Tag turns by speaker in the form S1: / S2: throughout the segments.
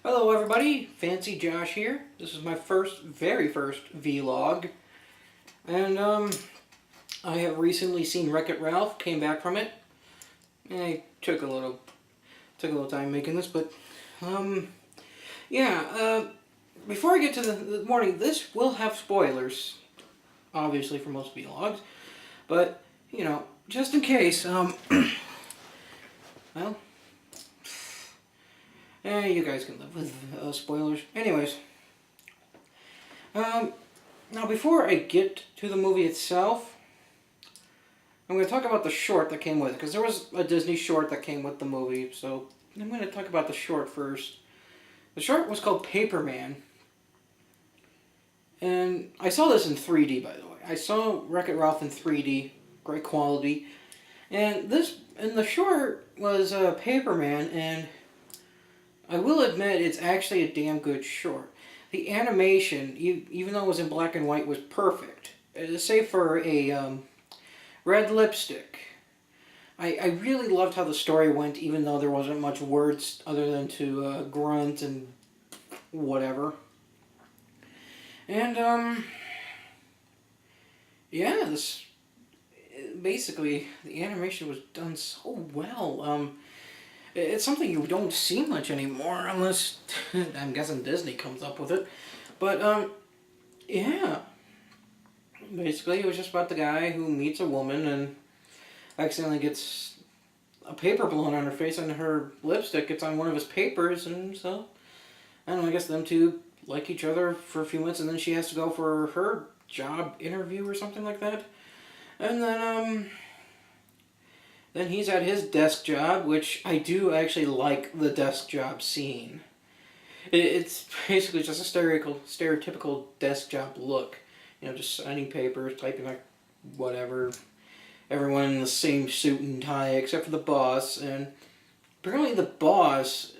S1: Hello everybody, Fancy Josh here. This is my very first vlog. And I have recently seen Wreck-It Ralph, came back from it. And I took a little time making this, but yeah, before I get to the morning, this will have spoilers, obviously for most vlogs, but you know, just in case, well, you guys can live with spoilers. Anyways, now before I get to the movie itself, I'm going to talk about the short that came with it, because there was a Disney short that came with the movie, so I'm going to talk about the short first. The short was called Paperman, and I saw this in 3D, by the way. I saw Wreck-It Ralph in 3D, great quality, and the short was Paperman, and I will admit it's actually a damn good short. The animation, even though it was in black and white, was perfect, save for a red lipstick. I really loved how the story went, even though there wasn't much words other than to grunt and whatever. And, yeah, basically, the animation was done so well. It's something you don't see much anymore, unless, I'm guessing Disney comes up with it. But, yeah. Basically, it was just about the guy who meets a woman and accidentally gets a paper blown on her face, and her lipstick gets on one of his papers, and so, I don't know, I guess them two like each other for a few minutes, and then she has to go for her job interview or something like that. And then he's at his desk job, which I do actually like the desk job scene. It's basically just a stereotypical desk job look. You know, just signing papers, typing like whatever. Everyone in the same suit and tie except for the boss, and apparently the boss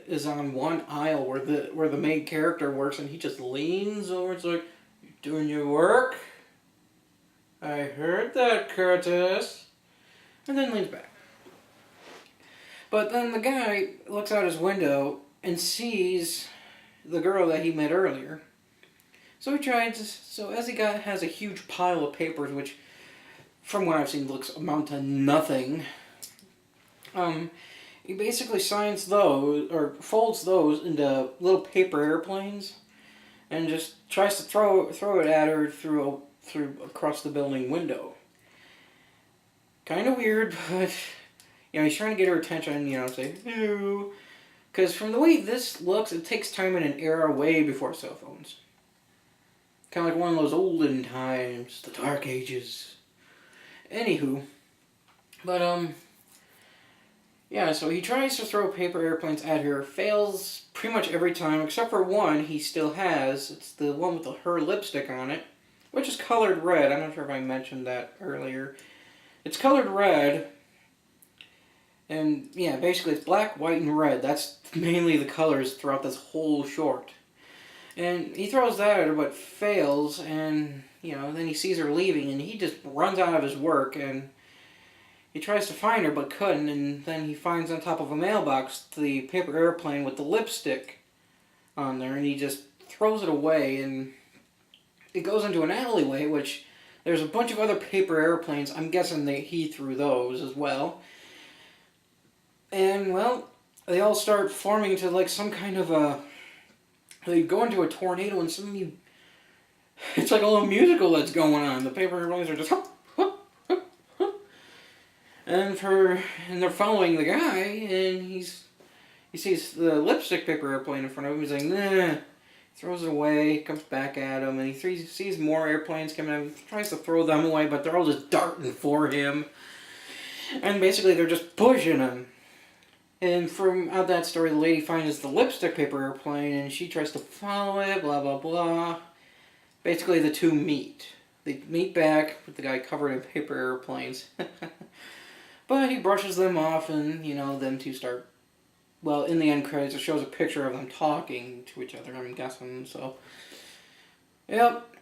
S1: is on one aisle where the main character works, and he just leans over. It's like, "You doing your work? I heard that, Curtis," and then leans back. But then the guy looks out his window and sees the girl that he met earlier. So as he has a huge pile of papers, which, from what I've seen, amount to nothing. He basically signs those, or folds those into little paper airplanes, and just tries to throw it at her through across the building window. Kind of weird, but you know, he's trying to get her attention. You know, say hello, because from the way this looks, it takes time in an era way before cell phones. Kind of like one of those olden times, the Dark Ages. Anywho, but yeah, so he tries to throw paper airplanes at her, fails pretty much every time, except for one he still has. It's the one with her lipstick on it, which is colored red. I'm not sure if I mentioned that earlier. It's colored red, and yeah, basically it's black, white, and red. That's mainly the colors throughout this whole short. And he throws that at her, but fails, and, you know, then he sees her leaving, and he just runs out of his work, and he tries to find her, but couldn't, and then he finds on top of a mailbox the paper airplane with the lipstick on there, and he just throws it away, and it goes into an alleyway, which there's a bunch of other paper airplanes. I'm guessing he threw those as well. And, well, they all start forming into, like, some kind of a... They go into a tornado, and it's like a little musical that's going on. The paper airplanes are just... And they're following the guy, and he sees the lipstick paper airplane in front of him. He's like, nah. Throws it away, comes back at him, and he sees more airplanes coming out. He tries to throw them away, but they're all just darting for him. And basically, they're just pushing him. And from out that story, the lady finds the lipstick paper airplane, and she tries to follow it, blah, blah, blah. Basically, the two meet. They meet back with the guy covered in paper airplanes. But he brushes them off, and, you know, them two start... Well, in the end credits, it shows a picture of them talking to each other, I'm guessing, so... Yep.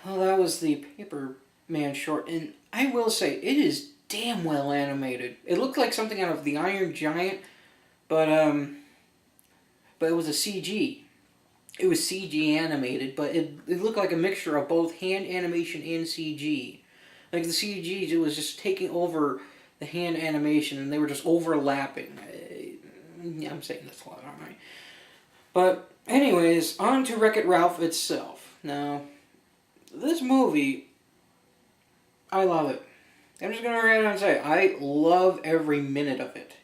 S1: Well, that was the Paper Man short, and I will say, it is damn well animated. It looked like something out of The Iron Giant, but, but it was a CG. It was CG animated, but it looked like a mixture of both hand animation and CG. Like the CG, it was just taking over the hand animation, and they were just overlapping. Yeah, I'm saying this a lot, aren't I? But anyways, on to Wreck-It Ralph itself. Now, this movie, I love it. I'm just gonna right out and say, I love every minute of it.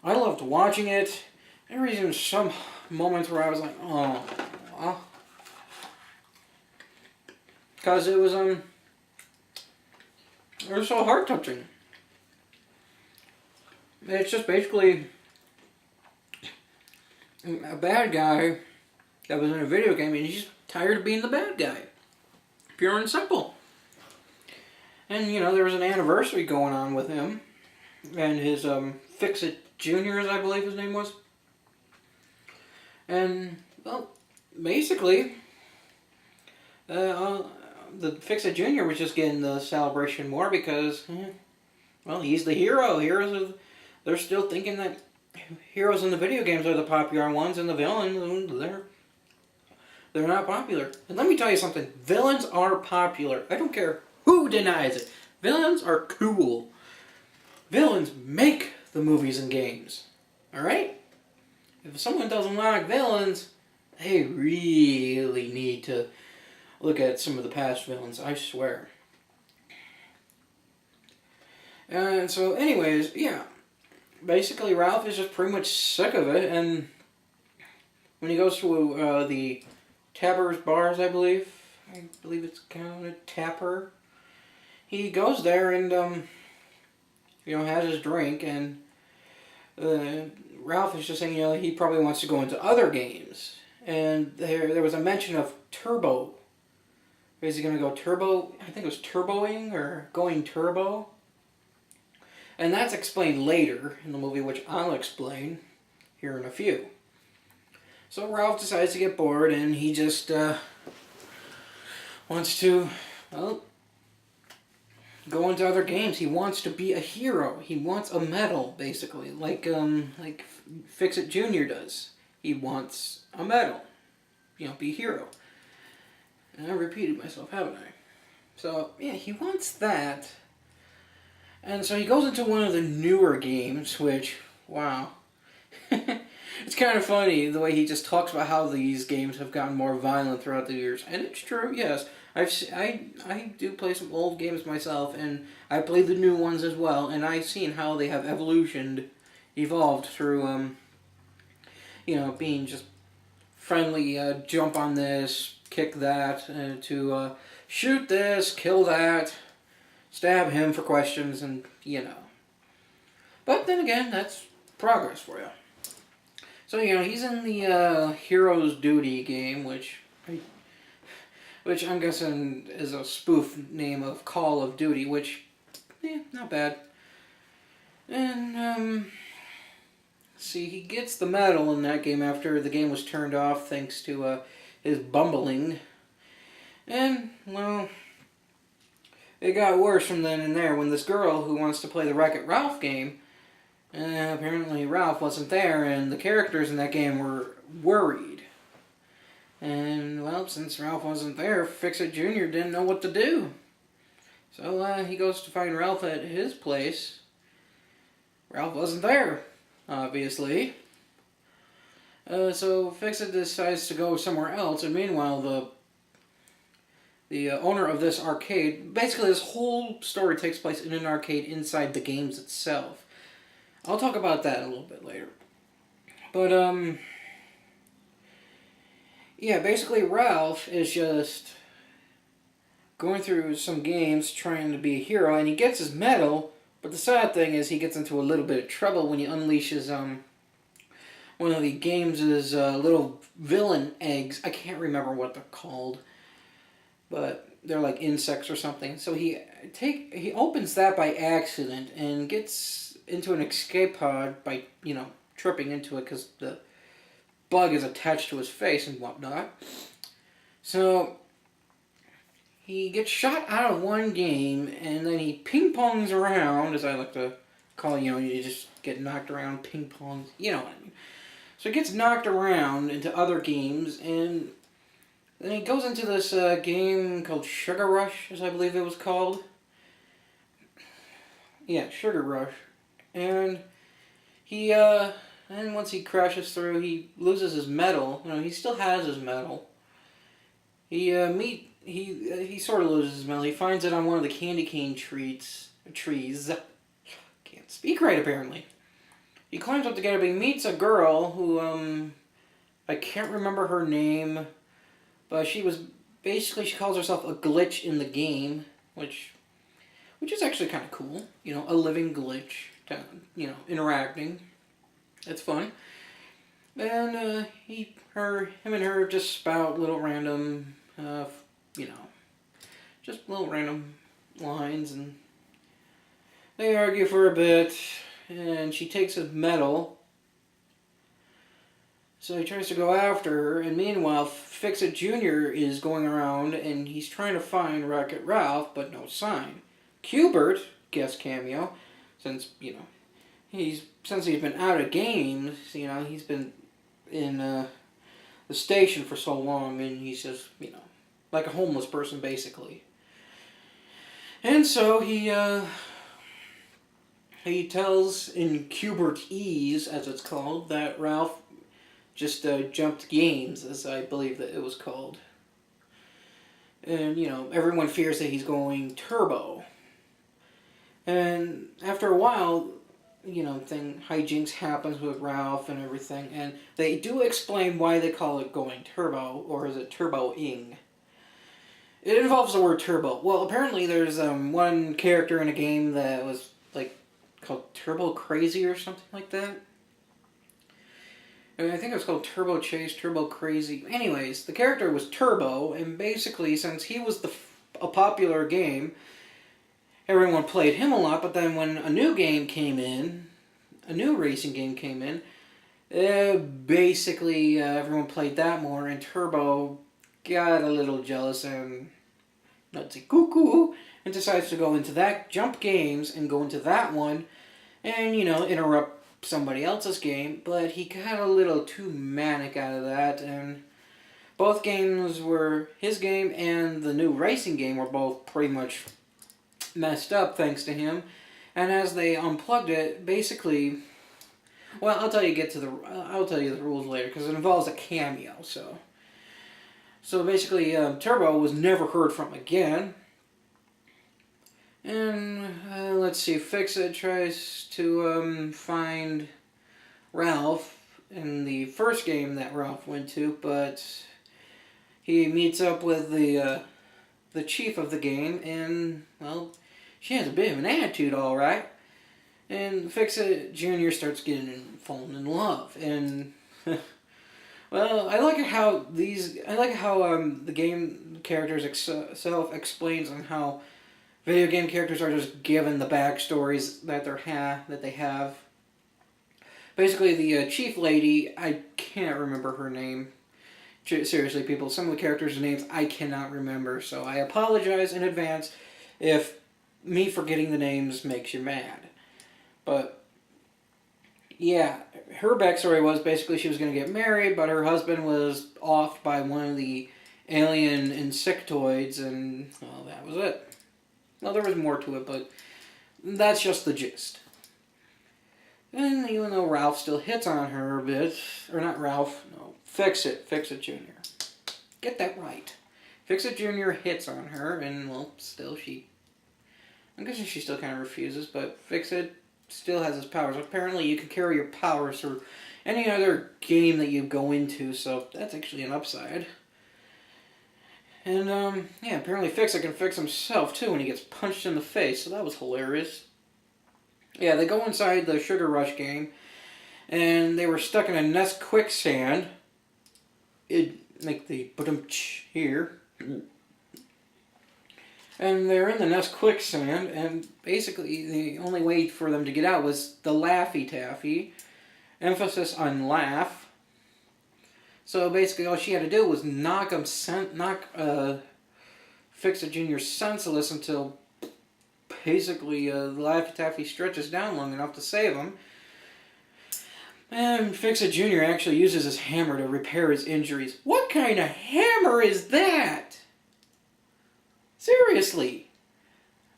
S1: I loved watching it. There was even some moments where I was like, oh, because it was so heart touching. It's just basically a bad guy that was in a video game, and he's tired of being the bad guy. Pure and simple. And, you know, there was an anniversary going on with him and his Fix-It Juniors, I believe his name was. And, well, basically, the Fix-It Junior was just getting the celebration more because, well, he's the hero. They're still thinking that heroes in the video games are the popular ones, and the villains, they're not popular. And let me tell you something, villains are popular. I don't care who denies it. Villains are cool. Villains make the movies and games. Alright? If someone doesn't like villains, they really need to look at some of the past villains, I swear. And so anyways, yeah. Basically, Ralph is just pretty much sick of it, and when he goes to the Tapper's Bars, I believe it's kind of Tapper, he goes there and, you know, has his drink, and Ralph is just saying, you know, he probably wants to go into other games. And there was a mention of Turbo. Is he going to go Turbo? I think it was Turboing or going Turbo. And that's explained later in the movie, which I'll explain here in a few. So Ralph decides to get bored, and he just wants to, well, go into other games. He wants to be a hero. He wants a medal, basically, like Fix-It Junior does. He wants a medal. You know, be a hero. And I repeated myself, haven't I? So, yeah, he wants that. And so he goes into one of the newer games, which, wow. It's kind of funny the way he just talks about how these games have gotten more violent throughout the years. And it's true, yes. I do play some old games myself, and I play the new ones as well, and I've seen how they have evolved through, you know, being just friendly, jump on this, kick that, to shoot this, kill that, stab him for questions, and, you know. But then again, that's progress for you. So, you know, he's in the Hero's Duty game, which I'm guessing is a spoof name of Call of Duty, which, not bad. And, see, he gets the medal in that game after the game was turned off thanks to his bumbling. And, well, it got worse from then and there when this girl who wants to play the Wreck-It Ralph game, apparently Ralph wasn't there, and the characters in that game were worried. And, well, since Ralph wasn't there, Fix-It Jr. didn't know what to do. So, he goes to find Ralph at his place. Ralph wasn't there, obviously. So, Fix-It decides to go somewhere else, and meanwhile, the owner of this arcade, basically this whole story takes place in an arcade inside the games itself. I'll talk about that a little bit later. But, yeah, basically Ralph is just going through some games trying to be a hero, and he gets his medal, but the sad thing is he gets into a little bit of trouble when he unleashes one of the games' little villain eggs. I can't remember what they're called, but they're like insects or something. So he opens that by accident and gets into an escape pod by, you know, tripping into it because the bug is attached to his face and whatnot. So he gets shot out of one game, and then he ping-pongs around, as I like to call, you know, you just get knocked around, ping-pongs, you know what I mean. So he gets knocked around into other games, and then he goes into this game called Sugar Rush, as I believe it was called. Yeah, Sugar Rush. And and once he crashes through, he loses his medal. He still has his medal. He sort of loses his medal. He finds it on one of the candy cane trees. Can't speak right, apparently. He climbs up to get it, but he meets a girl who, I can't remember her name, but she calls herself a glitch in the game, which is actually kind of cool. A living glitch, interacting. It's fun. And, him and her just spout little random, just little random lines, and they argue for a bit. And she takes his medal. So he tries to go after her, and meanwhile, Fix-It Jr. is going around, and he's trying to find Wreck-It Ralph, but no sign. Q*bert, guest cameo, since he's been out of games, he's been in the station for so long, and he's just, like a homeless person, basically. And so he tells in Q*bertese, as it's called, that Ralph just jumped games, as I believe that it was called. And, everyone fears that he's going turbo. And after a while, hijinks happens with Ralph and everything, and they do explain why they call it going turbo, or is it turboing? It involves the word turbo. Well, apparently there's one character in a game that was called Turbo Crazy or something like that. I think it was called Turbo Chase, Turbo Crazy. Anyways, the character was Turbo, and basically, since he was a popular game, everyone played him a lot, but then when a new racing game came in, everyone played that more, and Turbo got a little jealous and nutsy cuckoo, and decides to go into that, jump games, and go into that one, and, interrupt somebody else's game, but he got a little too manic out of that, and both games were, his game and the new racing game were both pretty much messed up thanks to him, and as they unplugged it, basically, well, I'll tell you the rules later, because it involves a cameo, so basically, Turbo was never heard from again. And, let's see, Fix-It tries to find Ralph in the first game that Ralph went to, but he meets up with the chief of the game, and, well, she has a bit of an attitude, alright. And Fix-It Jr. starts falling in love, and... Well, I like how the game characters itself explains on how video game characters are just given the backstories that they have. Basically, the chief lady, I can't remember her name. Seriously, people, some of the characters' names I cannot remember, so I apologize in advance if me forgetting the names makes you mad. But yeah, her backstory was basically she was going to get married, but her husband was offed by one of the alien insectoids, and, well, that was it. Well, there was more to it, but that's just the gist. And even though Ralph still hits on her a bit, or not Ralph, no, Fix-It Jr. Get that right. Fix-It Jr. hits on her, and, well, still I'm guessing she still kind of refuses, but Fix-It still has his powers. Apparently you can carry your powers through any other game that you go into, so that's actually an upside. And, yeah, apparently Fix-It can fix himself, too, when he gets punched in the face, so that was hilarious. Yeah, they go inside the Sugar Rush game, and they were stuck in a nest quicksand. It'd make the ba-dum-tsh here. And they're in the nest quicksand, and basically the only way for them to get out was the Laffy Taffy. Emphasis on laugh. So basically all she had to do was knock Fix-It Jr. senseless until basically the Laffy Taffy stretches down long enough to save him. And Fix-It Jr. actually uses his hammer to repair his injuries. What kind of hammer is that? Seriously.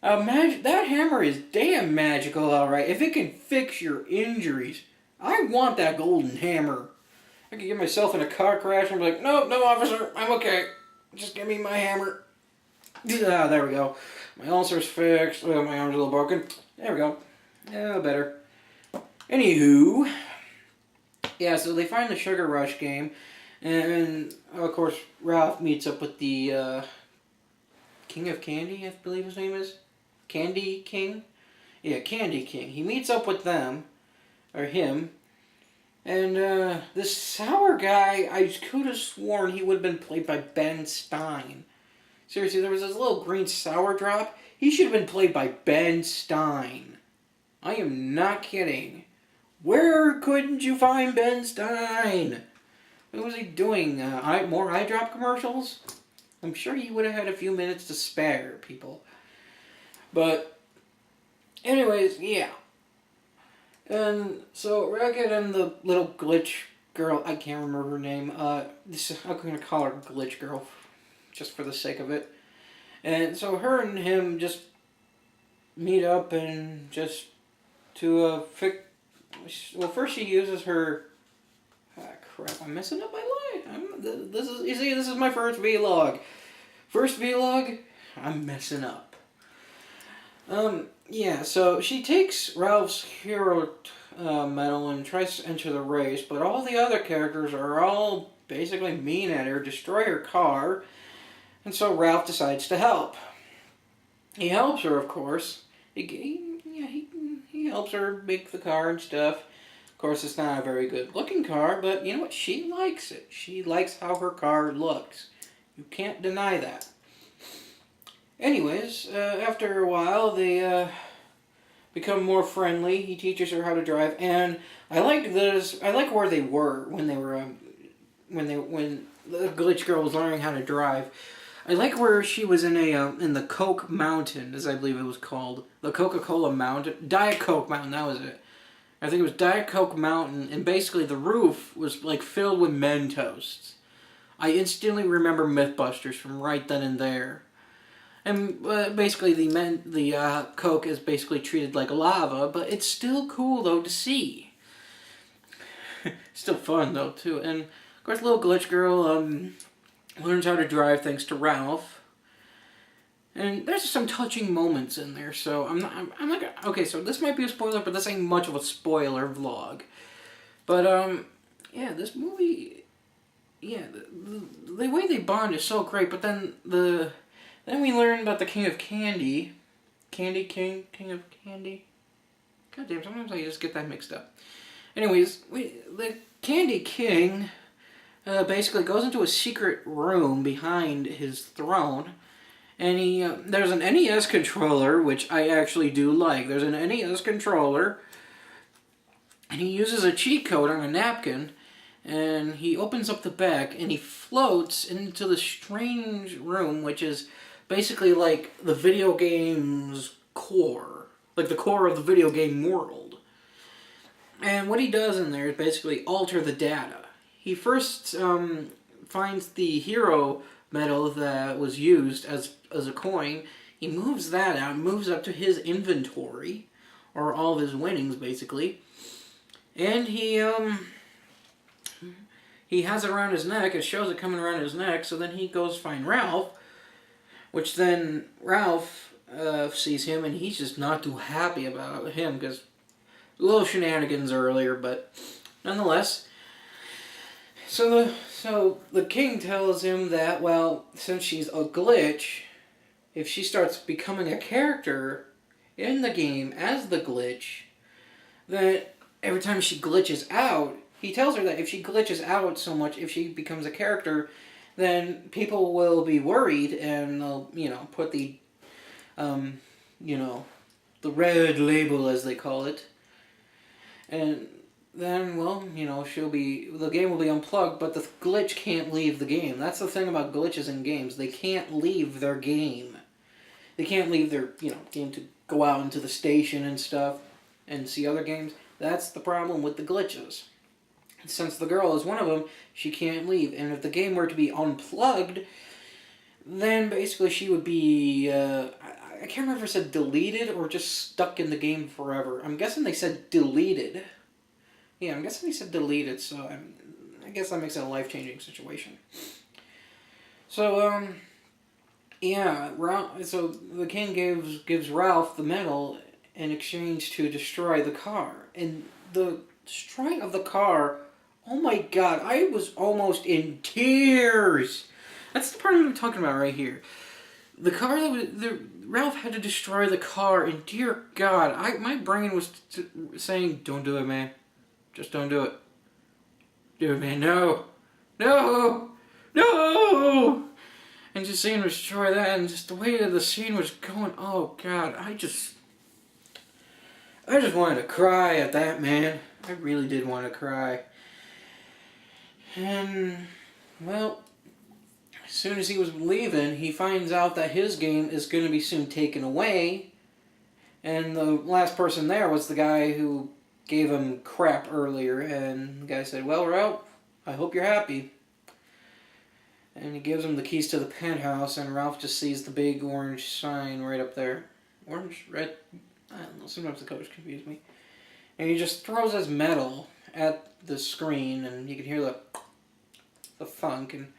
S1: That hammer is damn magical, alright. If it can fix your injuries, I want that golden hammer. I could get myself in a car crash and be like, no, officer, I'm okay. Just give me my hammer. Ah, there we go. My ulcer's fixed. Oh, my arm's a little broken. There we go. Yeah, better. Anywho, yeah, so they find the Sugar Rush game, and of course Ralph meets up with the King of Candy, I believe his name is. Candy King? Yeah, Candy King. He meets up with them, or him, and this sour guy, I could have sworn he would have been played by Ben Stein. Seriously, there was this little green sour drop. He should have been played by Ben Stein. I am not kidding. Where couldn't you find Ben Stein? What was he doing? More eye drop commercials? I'm sure he would have had a few minutes to spare, people. But, anyways, yeah. And so Racket and the little glitch girl, I can't remember her name. I'm going to call her Glitch Girl, just for the sake of it. And so her and him just meet up and just to fix. Well, first she uses her. Ah, crap! I'm messing up my life. This is my first vlog. First vlog, I'm messing up. Yeah. So she takes Ralph's hero medal and tries to enter the race, but all the other characters are all basically mean at her, destroy her car, and so Ralph decides to help. He helps her, of course. He helps her make the car and stuff. Of course, it's not a very good looking car, but you know what? She likes it. She likes how her car looks. You can't deny that. Anyways, after a while, they become more friendly. He teaches her how to drive, and I like this. I like where they were when the glitch girl was learning how to drive. I like where she was in the Coke Mountain, as I believe it was called. The Coca-Cola Mountain. Diet Coke Mountain, that was it. I think it was Diet Coke Mountain, and basically the roof was like filled with Mentos. I instantly remember Mythbusters from right then and there. And basically the Coke is basically treated like lava, but it's still cool though to see. Still fun though too. And of course little glitch girl learns how to drive thanks to Ralph. And there's some touching moments in there, so I'm not gonna, okay, so this might be a spoiler, but this ain't much of a spoiler vlog. But yeah, this movie, yeah, the way they bond is so great, but then we learn about the King of Candy. King of Candy? God damn, sometimes I just get that mixed up. Anyways, the Candy King basically goes into a secret room behind his throne, and there's an NES controller, which I actually do like. There's an NES controller, and he uses a cheat code on a napkin, and he opens up the back, and he floats into the strange room, which is basically like the video game's core. Like the core of the video game world. And what he does in there is basically alter the data. He first finds the hero medal that was used as a coin. He moves that out, moves up to his inventory, or all of his winnings basically. And he has it around his neck. It shows it coming around his neck. So then he goes find Ralph, which then Ralph sees him, and he's just not too happy about him because little shenanigans earlier, but nonetheless. So the king tells him that, well, since she's a glitch, if she starts becoming a character in the game as the glitch, then every time she glitches out, he tells her that if she glitches out so much, if she becomes a character, then people will be worried and they'll, put the, the red label, as they call it. And then, well, the game will be unplugged, but the glitch can't leave the game. That's the thing about glitches in games. They can't leave their game. They can't leave their, game to go out into the station and stuff and see other games. That's the problem with the glitches. Since the girl is one of them, she can't leave. And if the game were to be unplugged, then basically she would be, I can't remember if it said deleted or just stuck in the game forever. I'm guessing they said deleted. Yeah, I'm guessing they said deleted, so I guess that makes it a life-changing situation. So, yeah, so the king gives Ralph the medal in exchange to destroy the car. And the destroying of the car, oh my god, I was almost in tears. That's the part I'm talking about right here. The car Ralph had to destroy the car, and dear God, my brain was saying, "Don't do it, man. Just don't do it. Do it, man. No, no, no." And just seeing him destroy that, and just the way that the scene was going, oh God, I just wanted to cry at that, man. I really did want to cry. And well, as soon as he was leaving, he finds out that his game is going to be soon taken away. And the last person there was the guy who gave him crap earlier. And the guy said, "Well, Ralph, I hope you're happy." And he gives him the keys to the penthouse, and Ralph just sees the big orange sign right up there. Orange? Red? I don't know, sometimes the colors confuse me. And he just throws his medal at the screen, and you can hear the funk, and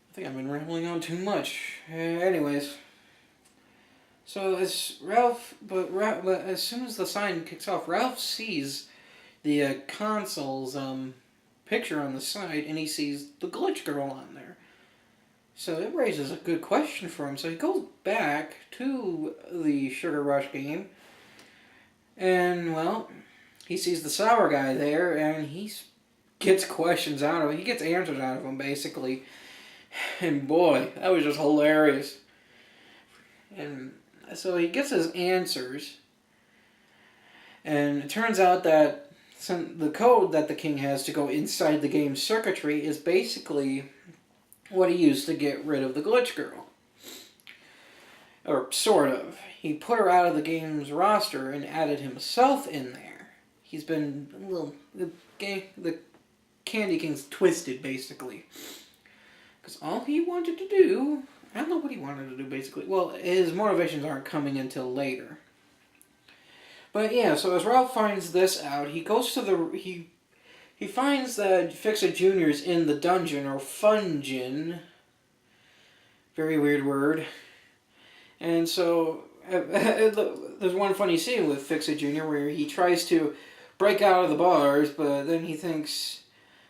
S1: I think I've been rambling on too much. Anyways, so as soon as the sign kicks off, Ralph sees the console's picture on the side, and he sees the glitch girl on there. So it raises a good question for him. So he goes back to the Sugar Rush game, and well, he sees the sour guy there, and he gets questions out of him. He gets answers out of him, basically. And boy, that was just hilarious. And so he gets his answers, and it turns out that the code that the king has to go inside the game's circuitry is basically what he used to get rid of the glitch girl. Or sort of. He put her out of the game's roster and added himself in there. He's been a little... The Candy King's twisted, basically. Because all he wanted to do... I don't know what he wanted to do, basically. Well, his motivations aren't coming until later. But yeah, so as Ralph finds this out, he goes to he finds that Fix-It Jr.'s in the dungeon, or Fungeon. Very weird word. And so, there's one funny scene with Fix-It Jr. where he tries to break out of the bars, but then he thinks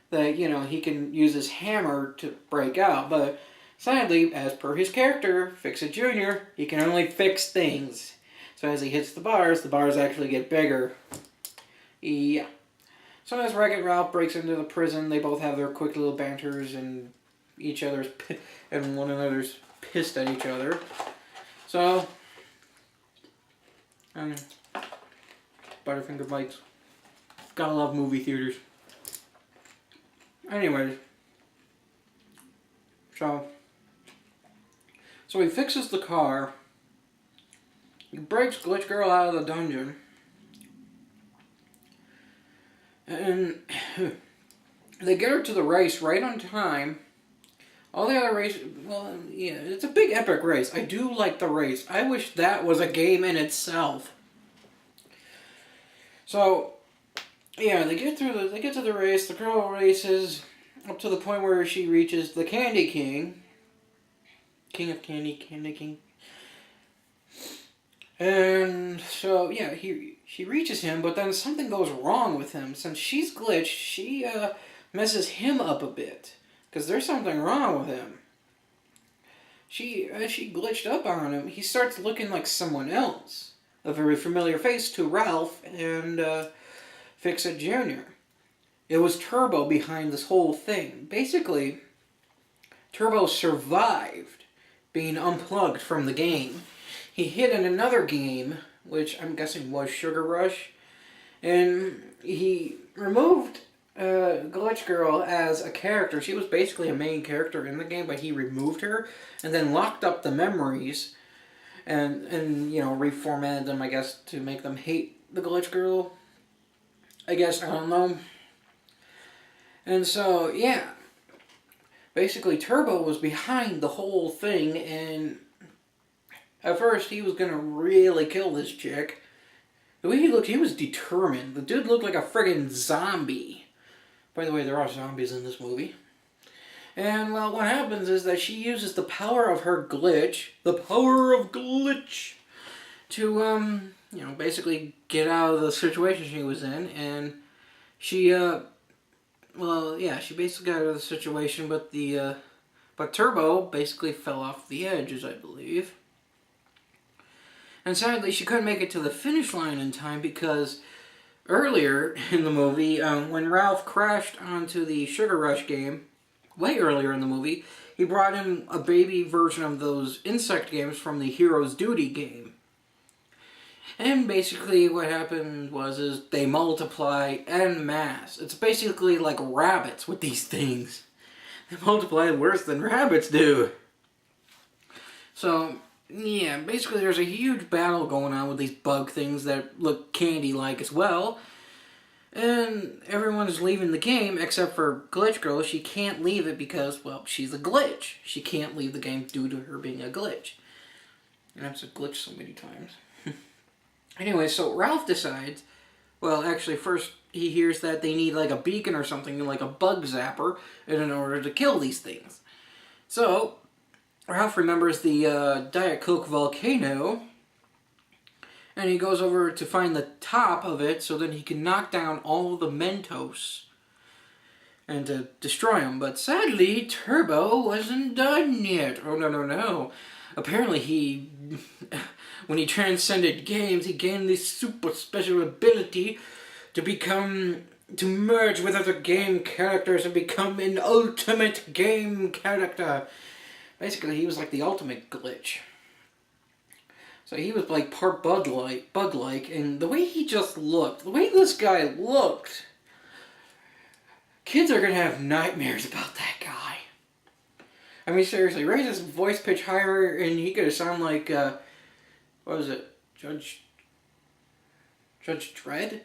S1: that, he can use his hammer to break out. But sadly, as per his character, Fix-It Jr., he can only fix things. So as he hits the bars actually get bigger. Yeah. So as Wreck-It Ralph breaks into the prison, they both have their quick little banters, and one another's pissed at each other. So, Butterfinger bites. Gotta love movie theaters. Anyways, so he fixes the car. He breaks Glitch Girl out of the dungeon. And they get her to the race right on time. All the other races, well, yeah, it's a big epic race. I do like the race. I wish that was a game in itself. So, yeah, they get to the race. The girl races up to the point where she reaches the Candy King. King of Candy, Candy King. And so, yeah, she reaches him, but then something goes wrong with him. Since she's glitched, she messes him up a bit. Because there's something wrong with him. As she glitched up on him, he starts looking like someone else. A very familiar face to Ralph and Fix-It Jr. It was Turbo behind this whole thing. Basically, Turbo survived being unplugged from the game. He hid in another game, which I'm guessing was Sugar Rush, and he removed Glitch Girl as a character. She was basically a main character in the game, but he removed her and then locked up the memories and reformatted them, I guess, to make them hate the Glitch Girl. I guess, I don't know. And so, yeah, basically Turbo was behind the whole thing, and at first he was gonna really kill this chick. The way he looked, he was determined. The dude looked like a friggin' zombie. By the way, there are zombies in this movie. And, well, what happens is that she uses the power of her glitch, to, basically get out of the situation she was in. And she, she basically got out of the situation, but Turbo basically fell off the edges, I believe. And sadly, she couldn't make it to the finish line in time because earlier in the movie, when Ralph crashed onto the Sugar Rush game, way earlier in the movie, he brought in a baby version of those insect games from the Hero's Duty game. And basically what happened is they multiply en masse. It's basically like rabbits with these things. They multiply worse than rabbits do. So, yeah, basically there's a huge battle going on with these bug things that look candy-like as well. And everyone's leaving the game except for Glitch Girl. She can't leave it because, well, she's a glitch. She can't leave the game due to her being a glitch. And I've said glitch so many times. Anyway, so Ralph decides, well, actually, first he hears that they need like a beacon or something, like a bug zapper, in order to kill these things. So, Ralph remembers the Diet Coke volcano, and he goes over to find the top of it so that he can knock down all the Mentos and to destroy them. But sadly, Turbo wasn't done yet. Oh, no. Apparently when he transcended games, he gained this super special ability to merge with other game characters and become an ultimate game character. Basically, he was like the ultimate glitch. So he was like part bug-like, and the way he just looked, the way this guy looked, kids are gonna have nightmares about that guy. I mean, seriously, raise his voice pitch higher, and he could sound like, what was it, Judge Dredd?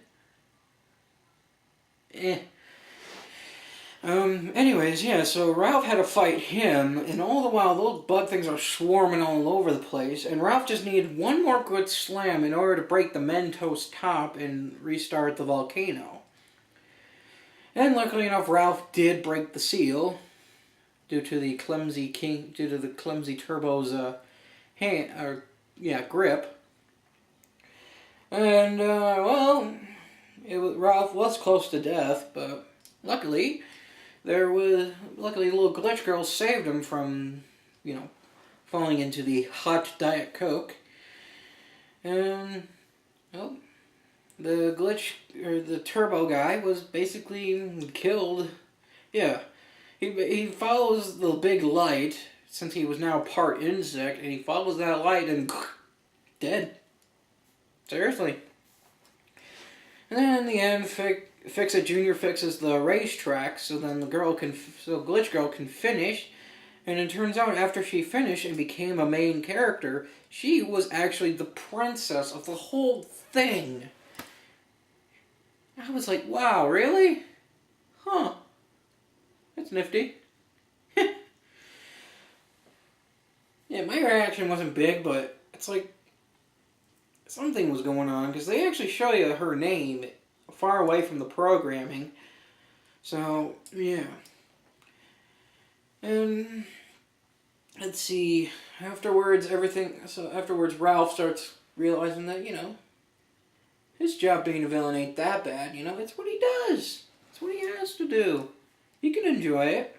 S1: Anyways, yeah, so Ralph had to fight him, and all the while those bug things are swarming all over the place, and Ralph just needed one more good slam in order to break the Mentos top and restart the volcano. And luckily enough, Ralph did break the seal due to the clumsy Turbo's grip. And Ralph was close to death, but luckily little Glitch Girl saved him from, falling into the hot Diet Coke. And, well, the Turbo guy was basically killed. Yeah, he follows the big light, since he was now part insect, and he follows that light and dead. Seriously. And then in the end, Fix-It Jr. fixes the racetrack so then Glitch Girl can finish. And it turns out after she finished and became a main character, she was actually the princess of the whole thing. I was like, wow, really? Huh. That's nifty. Yeah, my reaction wasn't big, but it's like something was going on, because they actually show you her name far away from the programming. So, yeah. And let's see, afterwards Ralph starts realizing that, his job being a villain ain't that bad, it's what he does. It's what he has to do. He can enjoy it.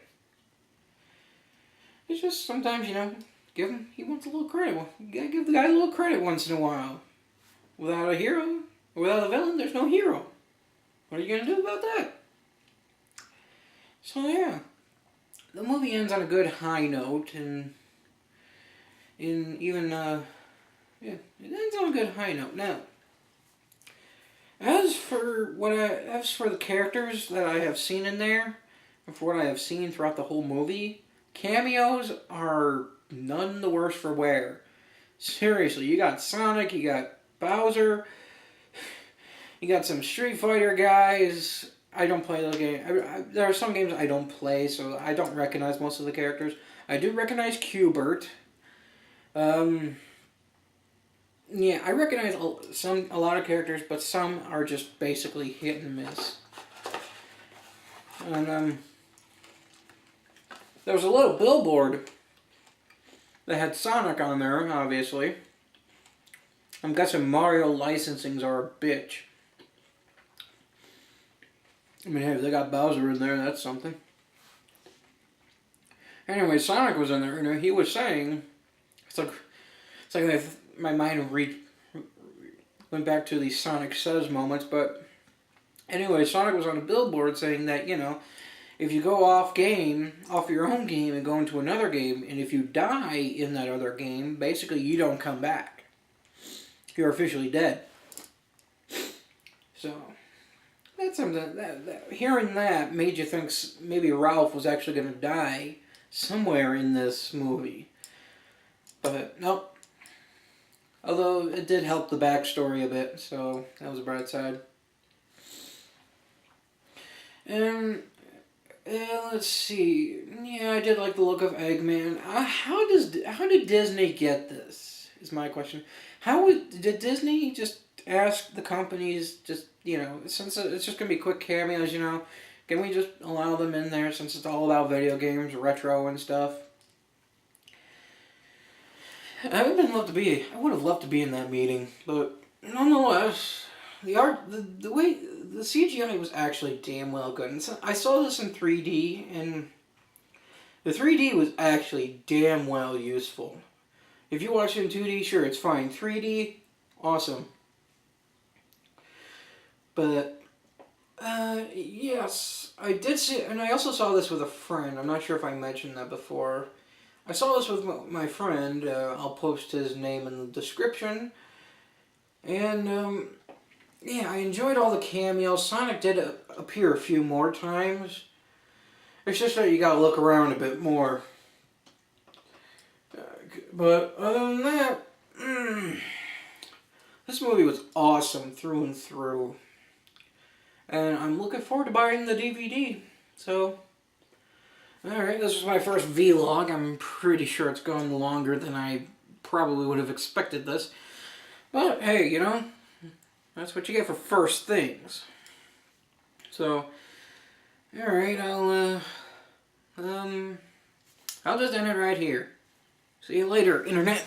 S1: It's just sometimes, he wants a little credit. You gotta give the guy a little credit once in a while. Without a hero, or without a villain, there's no hero. What are you gonna do about that? So yeah, the movie ends on a good high note, and it ends on a good high note. Now, as for the characters that I have seen in there, and for what I have seen throughout the whole movie, cameos are none the worse for wear. Seriously, you got Sonic, you got Bowser, you got some Street Fighter guys. I don't play those games. There are some games I don't play, so I don't recognize most of the characters. I do recognize Q*bert. Yeah, I recognize a lot of characters, but some are just basically hit and miss. And there was a little billboard that had Sonic on there, obviously. I'm guessing Mario licensings are a bitch. I mean, hey, if they got Bowser in there, that's something. Anyway, Sonic was in there, and he was saying, it's like my mind went back to these Sonic Says moments, but anyway, Sonic was on a billboard saying that, if you go off your own game and go into another game, and if you die in that other game, basically you don't come back. You're officially dead. So, that's something hearing that made you think maybe Ralph was actually going to die somewhere in this movie. But, nope. Although, it did help the backstory a bit, so that was a bright side. And, let's see. Yeah, I did like the look of Eggman. How did Disney get this, is my question. Did Disney just ask the companies, since it's just going to be quick cameos, can we just allow them in there since it's all about video games, retro and stuff? I would have loved to be in that meeting, but nonetheless, the way the CGI was actually damn well good. And so I saw this in 3D, and the 3D was actually damn well useful. If you watch it in 2D, sure, it's fine. 3D, awesome. But yes, I did see, and I also saw this with a friend. I'm not sure if I mentioned that before. I saw this with my friend. I'll post his name in the description. And, yeah, I enjoyed all the cameos. Sonic did appear a few more times. It's just that you gotta look around a bit more. But other than that, this movie was awesome through and through. And I'm looking forward to buying the DVD. So, alright, this was my first vlog. I'm pretty sure it's gone longer than I probably would have expected this. But, hey, that's what you get for first things. So, alright, I'll just end it right here. See you later, Internet.